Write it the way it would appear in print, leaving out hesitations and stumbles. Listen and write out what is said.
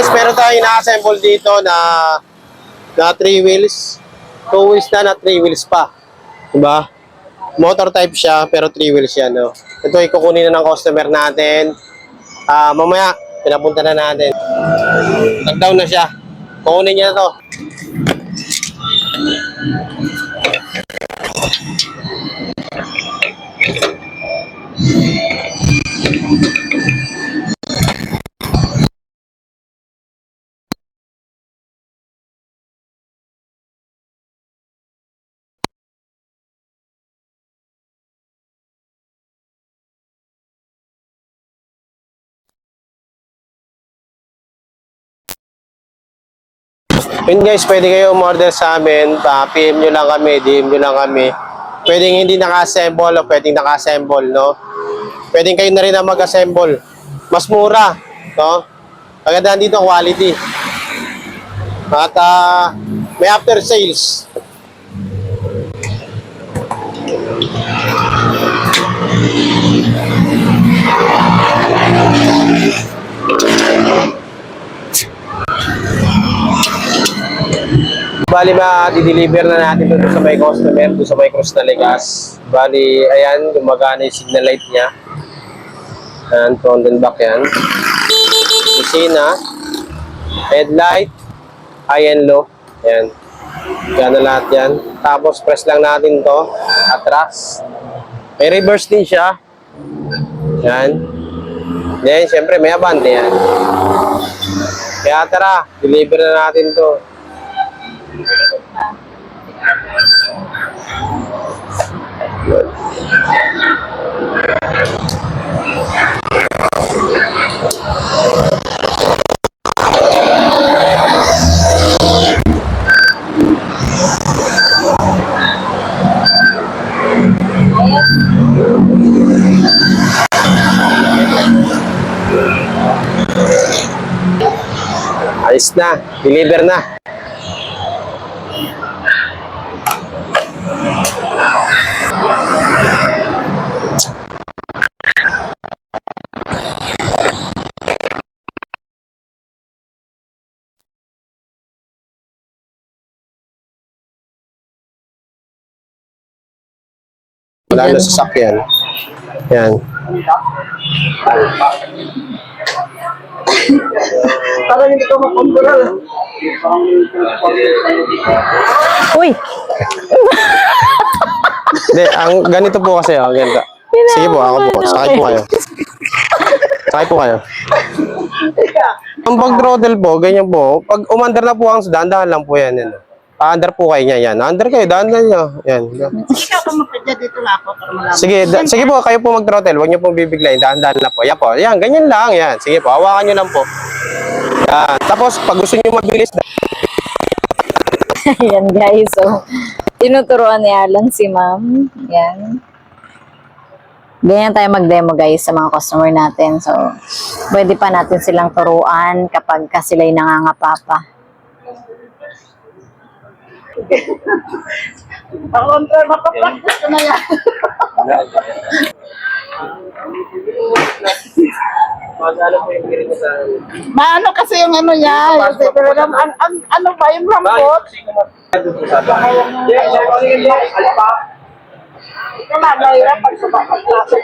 guys, meron tayong ina-assemble dito na 3 wheels. 2 wheels na 3 wheels pa. Diba? Motor type siya, pero 3 wheels yan. No? Ito ay kukunin na ng customer natin. Mamaya, pinapunta na natin. Nag-down na siya. Kukunin niya na to. Yun guys, pwede kayo umorder sa amin, PM nyo lang kami, DM nyo lang kami. Pwedeng hindi naka-assemble o pwedeng naka-assemble, no? Pwedeng kayo na rin na mag-assemble. Mas mura, no? Kagandahan dito, quality. At may after sales. Bali ba, di-deliver na natin doon sa may customer, doon sa may Cruz na Legas. Bali, ayan, gumagana yung signal light niya. Ayan, front and back yan. Kusina, headlight, high and low. Ayan, yan na lahat yan. Tapos, press lang natin to atras. May reverse din siya. Ayan. Then, syempre, may abante yan. Kaya tara, deliver na natin to. Ayos na, deliver na. Wala na sasakyan. Yan. Parang hindi ko makontrol. Uy! Hindi, ang ganito po kasi, oh, ganito. Sige po, ako po. Sakay po kayo. Sakay po kayo. Ang pag-throttle po, ganyan po. Pag umandar na po ang dahan-dahan lang po yan. Yan. Under po kayo niya, yan. Under kayo, dahan-dahan nyo. Yan. Ikaw ka magkadya dito lang ako para malaman. Sige, sige po, kayo po mag-throttle. Huwag nyo pong bibiglayin. Dahan-dahan lang po. Yan po. Yan, ganyan lang. Yan. Sige po, hawakan nyo lang po. Yan. Tapos, pag gusto nyo mabilis, Ayan guys, so tinuturuan ni Alan si ma'am. Yan. Ganyan tayo mag-demo guys sa mga customer natin. So, pwede pa natin silang turuan kapag sila'y nangangapa. Makontrol, makapractice ko na yan. Maano kasi yung ano niya, ano ba yung lambot? Ito na, mahirap pag sumakot na ako.